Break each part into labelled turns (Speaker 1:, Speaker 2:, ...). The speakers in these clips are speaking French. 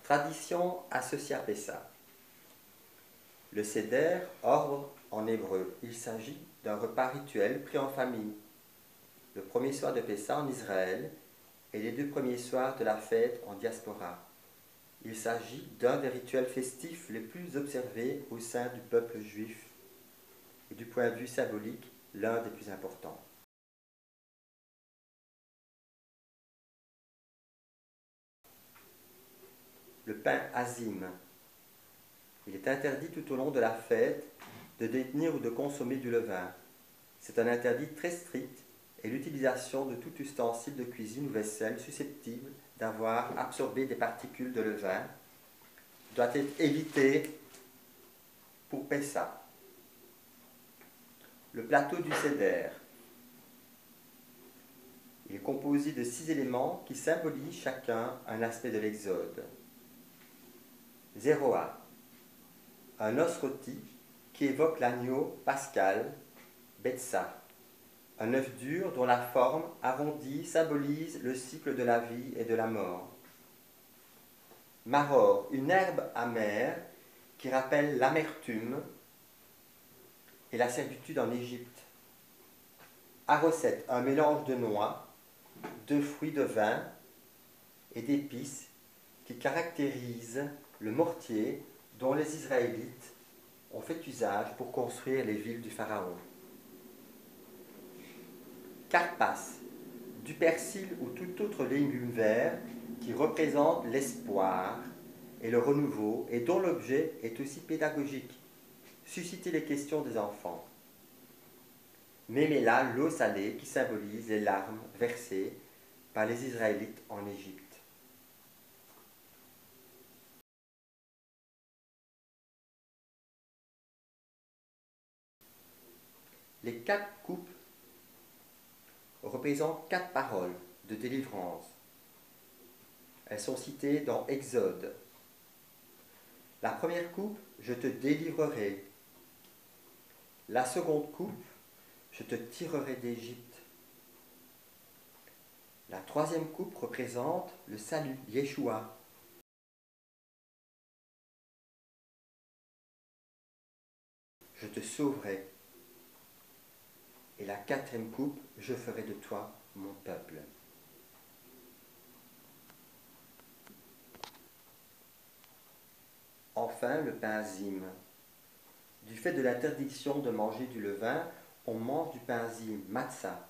Speaker 1: Tradition associée à Pessa. Le Seder, ordre en hébreu. Il s'agit d'un repas rituel pris en famille. Le premier soir de Pessa en Israël et les 2 premiers soirs de la fête en diaspora. Il s'agit d'un des rituels festifs les plus observés au sein du peuple juif et du point de vue symbolique, l'un des plus importants. Le pain azim. Il est interdit tout au long de la fête de détenir ou de consommer du levain. C'est un interdit très strict et l'utilisation de tout ustensile de cuisine ou vaisselle susceptible d'avoir absorbé des particules de levain doit être évitée pour Pessa. Le plateau du Seder. Il est composé de 6 éléments qui symbolisent chacun un aspect de l'Exode. Zéroa, un os rôti qui évoque l'agneau pascal, Betsa, un œuf dur dont la forme arrondie symbolise le cycle de la vie et de la mort. Maror, une herbe amère qui rappelle l'amertume et la servitude en Égypte. Aroset, un mélange de noix, de fruits de vin et d'épices qui caractérise le mortier dont les Israélites ont fait usage pour construire les villes du Pharaon. Karpas, du persil ou tout autre légume vert qui représente l'espoir et le renouveau et dont l'objet est aussi pédagogique, susciter les questions des enfants. Méméla, l'eau salée qui symbolise les larmes versées par les Israélites en Égypte. Les 4 coupes représentent 4 paroles de délivrance. Elles sont citées dans Exode. La première coupe, je te délivrerai. La seconde coupe, je te tirerai d'Égypte. La troisième coupe représente le salut, Yeshua. Je te sauverai. Et la quatrième coupe, je ferai de toi mon peuple. Enfin, le pain azim. Du fait de l'interdiction de manger du levain, on mange du pain azim, matzah,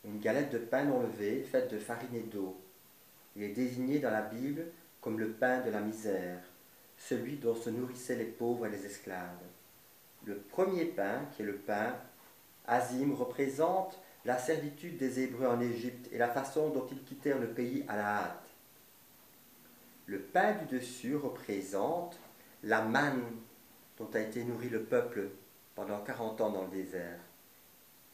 Speaker 1: une galette de pain non levé faite de farine et d'eau. Il est désigné dans la Bible comme le pain de la misère, celui dont se nourrissaient les pauvres et les esclaves. Le premier pain, qui est le pain azim, représente la servitude des Hébreux en Égypte et la façon dont ils quittèrent le pays à la hâte. Le pain du dessus représente la manne dont a été nourri le peuple pendant 40 ans dans le désert.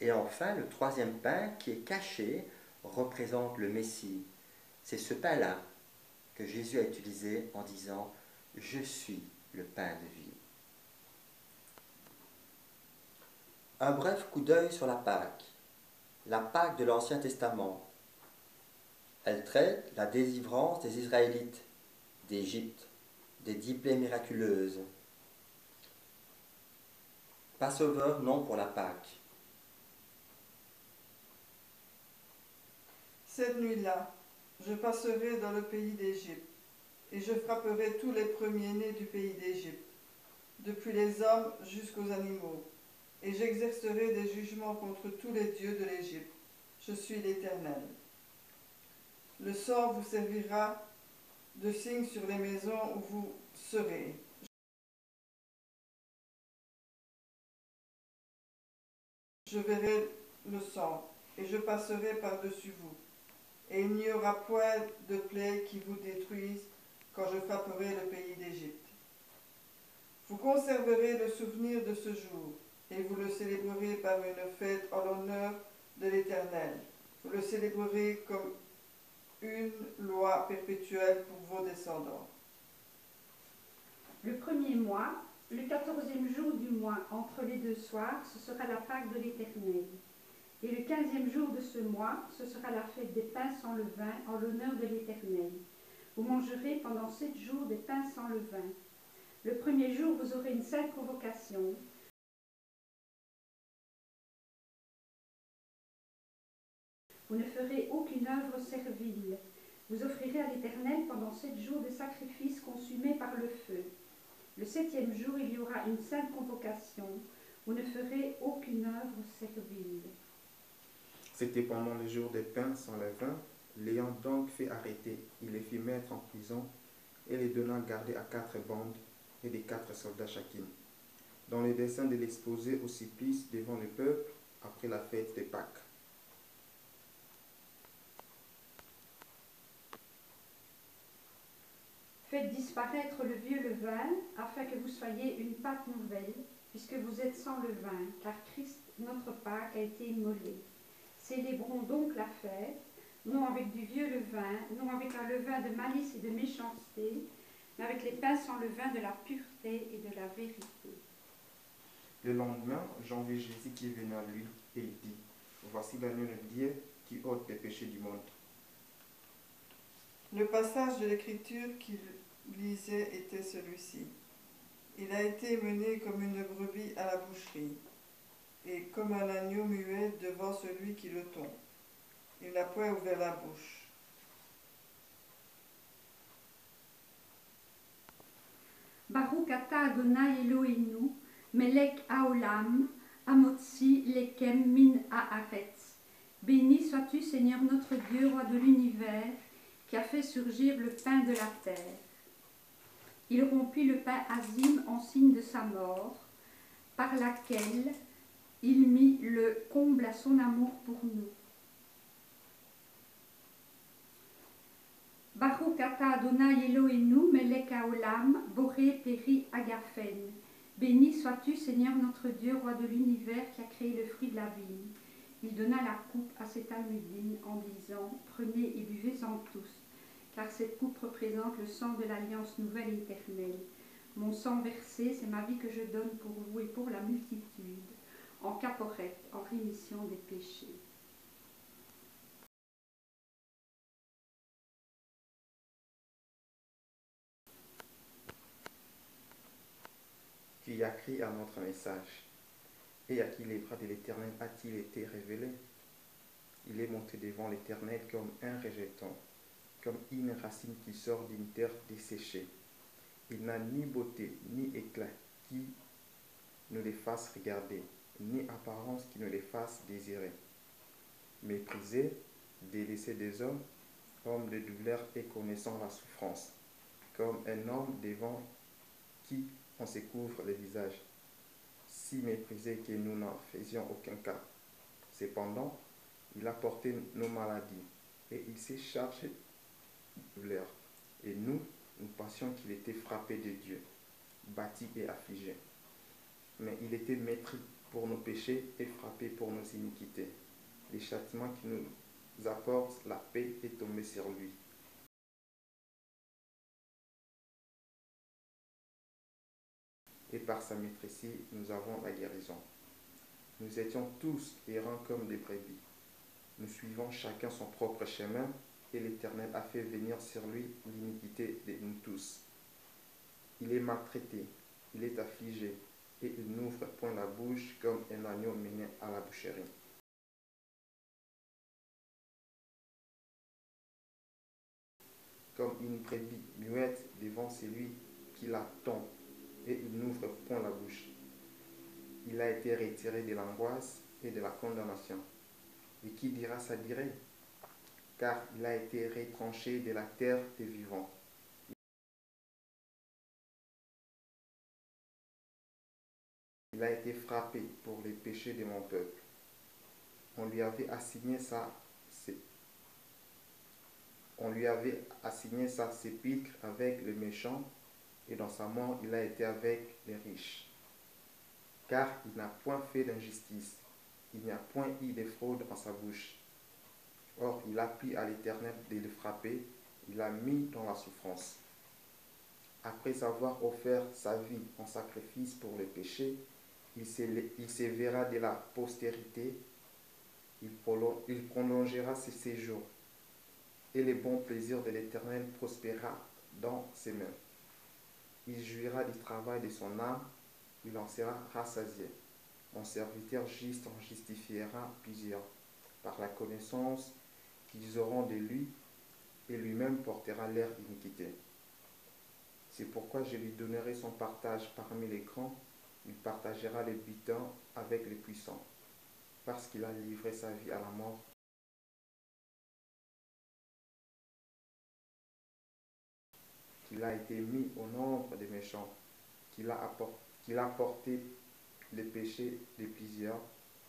Speaker 1: Et enfin, le troisième pain qui est caché représente le Messie. C'est ce pain-là que Jésus a utilisé en disant « Je suis le pain de vie ». Un bref coup d'œil sur la Pâque de l'Ancien Testament. Elle traite la délivrance des Israélites d'Égypte, des 10 plaies miraculeuses. Passover, non pour la Pâque.
Speaker 2: Cette nuit-là, je passerai dans le pays d'Égypte, et je frapperai tous les premiers-nés du pays d'Égypte, depuis les hommes jusqu'aux animaux, et j'exercerai des jugements contre tous les dieux de l'Égypte. Je suis l'Éternel. Le sang vous servira de signe sur les maisons où vous serez. Je verrai le sang, et je passerai par-dessus vous. Et il n'y aura point de plaie qui vous détruise quand je frapperai le pays d'Égypte. Vous conserverez le souvenir de ce jour, et vous le célébrerez par une fête en l'honneur de l'Éternel. Vous le célébrerez comme une loi perpétuelle pour vos descendants.
Speaker 3: Le premier mois, le 14e jour du mois, entre les 2 soirs, ce sera la Pâque de l'Éternel. Et le 15e jour de ce mois, ce sera la fête des pains sans levain en l'honneur de l'Éternel. Vous mangerez pendant 7 jours des pains sans levain. Le premier jour, vous aurez une sainte convocation. Vous ne ferez aucune œuvre servile. Vous offrirez à l'Éternel pendant 7 jours des sacrifices consumés par le feu. Le 7e jour, il y aura une sainte convocation. Vous ne ferez aucune œuvre servile.
Speaker 4: C'était pendant le jour des pains sans levain. L'ayant donc fait arrêter, il les fit mettre en prison et les donna garder à 4 bandes et des 4 soldats chacune, dans le dessein de l'exposer au supplice devant le peuple après la fête des Pâques.
Speaker 3: Faites disparaître le vieux levain, afin que vous soyez une pâte nouvelle, puisque vous êtes sans levain, car Christ, notre Pâque, a été immolé. Célébrons donc la fête, non avec du vieux levain, non avec un levain de malice et de méchanceté, mais avec les pains sans levain de la pureté et de la vérité.
Speaker 4: Le lendemain, Jean vit Jésus qui venait à lui et il dit, voici l'agneau de Dieu qui ôte les péchés du monde.
Speaker 2: Le passage de l'Écriture qu'il lisait était celui-ci. Il a été mené comme une brebis à la boucherie, et comme un agneau muet devant celui qui le tond. Il n'a point ouvert la bouche.
Speaker 3: Baruch ata Adonai Eloheinu, melech haolam, hamotzi lekem min haaretz. Béni sois-tu, Seigneur notre Dieu, roi de l'univers, qui a fait surgir le pain de la terre. Il rompit le pain azim en signe de sa mort, par laquelle il mit le comble à son amour pour nous. Baruch ata Adonai Eloheinu, melech haolam, boré peri agafen. Béni sois-tu, Seigneur notre Dieu, roi de l'univers, qui a créé le fruit de la vigne. Il donna la coupe à cet almudine en disant, prenez et buvez-en tous, car cette coupe représente le sang de l'alliance nouvelle et éternelle. Mon sang versé, c'est ma vie que je donne pour vous et pour la multitude, en caporette, en rémission des péchés.
Speaker 4: Qui a crié à notre message, et à qui les bras de l'Éternel a-t-il été révélé? Il est monté devant l'Éternel comme un rejeton, comme une racine qui sort d'une terre desséchée. Il n'a ni beauté, ni éclat qui ne les fasse regarder, ni apparence qui ne les fasse désirer. Méprisé, délaissé des hommes, homme de douleur et connaissant la souffrance, comme un homme devant qui on se couvre le visage, si méprisé que nous n'en faisions aucun cas. Cependant, il a porté nos maladies et il s'est chargé de douleur. Et nous pensions qu'il était frappé de Dieu, battu et affligé. Mais il était maîtrisé pour nos péchés et frappé pour nos iniquités. Le châtiment qui nous apporte la paix est tombé sur lui. Et par sa maîtrise, nous avons la guérison. Nous étions tous errants comme des brebis. Nous suivons chacun son propre chemin, et l'Éternel a fait venir sur lui l'iniquité de nous tous. Il est maltraité, il est affligé, et il n'ouvre point la bouche comme un agneau mené à la boucherie. Comme une brebis muette devant celui qui la tond, et il n'ouvre point la bouche. Il a été retiré de l'angoisse et de la condamnation. Et qui dira sa durée? Car il a été retranché de la terre des vivants. Il a été frappé pour les péchés de mon peuple. On lui avait assigné sa sépulcre avec les méchants, et dans sa mort il a été avec les riches. Car il n'a point fait d'injustice, il n'y a point eu de fraude en sa bouche. Or il a plu à l'Éternel de le frapper, il l'a mis dans la souffrance. Après avoir offert sa vie en sacrifice pour le péché, il se verra de la postérité, il prolongera ses séjours. et les bons plaisirs de l'Éternel prospérera dans ses mains. Il jouira du travail de son âme, il en sera rassasié. Mon serviteur juste en justifiera plusieurs, par la connaissance qu'ils auront de lui, et lui-même portera leur iniquité. C'est pourquoi je lui donnerai son partage parmi les grands, il partagera les butin avec les puissants, parce qu'il a livré sa vie à la mort. Qu'il a été mis au nombre des méchants, qu'il a porté les péchés de plusieurs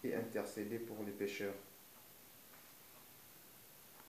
Speaker 4: et intercédé pour les pécheurs.